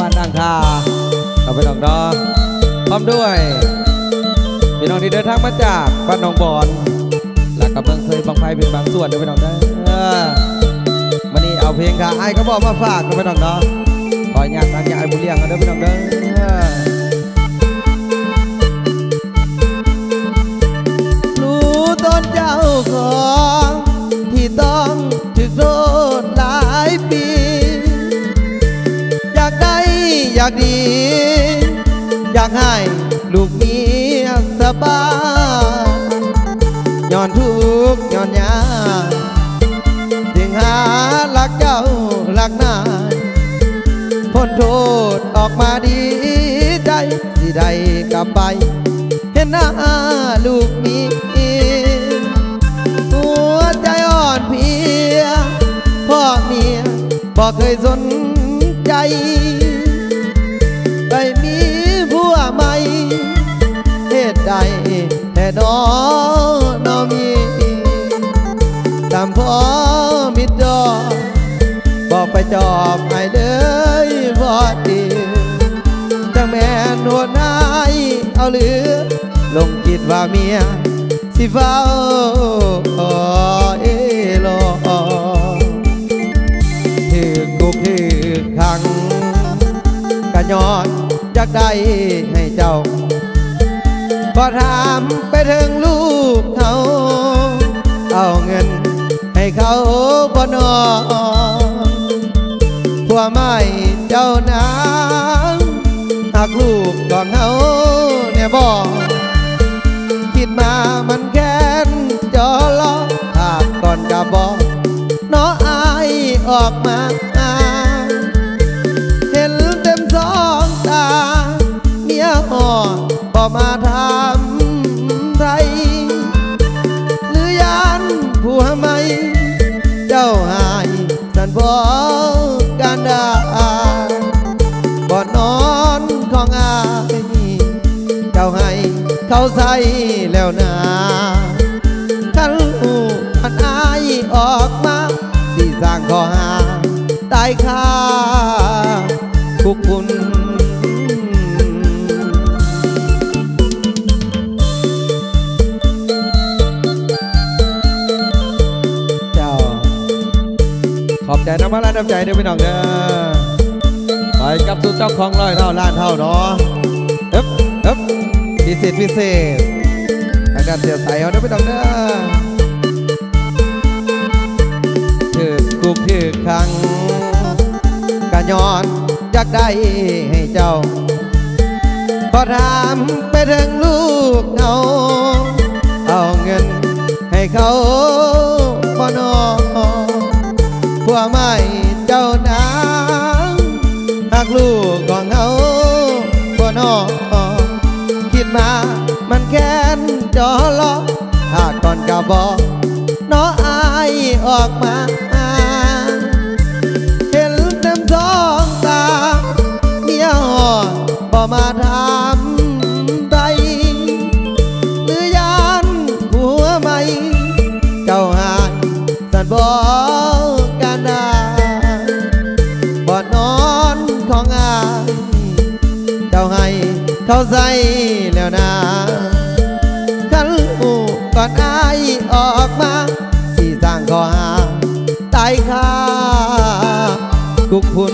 บ้านด่างคาเราไปน้องดอพร้อมด้วยพี่น้องที่เดินทางมาจากบ้านหนองบอนและกับเมืองเคยบางไฟเป็นบางส่วนเราไปน้องได้วันนี้เอาเพลงค่ะไอ้เขาบอกมาฝากเราไปน้องดอคอยงานทางยายบุเรียงกันเด้อพี่น้องเด้อรู้ต้นเจ้าของที่ต้องถึกโดนหลายปีอยากได้อยากดีอยากให้ลูกเมียสบายย้อนทุกข์ย้อนยากถึงหารักเจ้ารักนายพ้นโทษออกมาดีใจสิได้กลับไปเห็นหน้าลูกมีหัวใจอ่อนเพลียพ่อเมียบอกเคยสนใจไปมีผัวใหม่เหตุใดแต่น้อมีตามพ่อมิดดอบอกไปจอบให้เลยพอดีจังแม่นหัวหน้าเอาเหลือลงคิดว่าเมียสิเฝ้ารอถือกุกถือขังกะย้อนอยากได้ให้เจ้าพอถามไปถึงลูกเขาเอาเงินให้เขาบ่นอผัวไม่เจ้านางหากลูกก่อนเขาเนี่ยบอกคิดมามันแค้นจอล้อหากก่อนกะบอกน้ออายออกมาเห็นเต็มสองตาเมียอ่อนบ่มาทำไรหรือยานผัวใหม่เจ้าหายสันบ่การดาบ่นอนของอายเจ้าให้เขาใส่แล้วนาขันหูอันอายออกมาสิสร้างข้อหาตายคาคุกคุณเจ้าขอบใจน้ำพระน้ำใจเด้อพี่น้องเด้อไปกับสุดเจ้าของร้อยเท่าล้านเท่าเนาะพิเศษทางด้านเสียใสเอาเด้อพี่น้องเด้อถือคุกถือขังกะย้อนอยากได้ให้เจ้าพอถามไปถึงลูกเอาเงินให้เขาบ่นอผัวไม่เจ้านางหากลูกของเขาบ่นอคิดมามันแค้นจอล้อหากก่อนกะบอกน้ออายออกมาเห็นเต็มสองตาเมียอ่อนบ่มาทำไรหรือยานผัวใหม่เจ้าหายสันบอกกันนาบ่นอนของอายเจ้าให้เขาใส่แล้วนะขันหูก่อนอายออกมาสิสร้างข้อหาตายคาคุกคุณ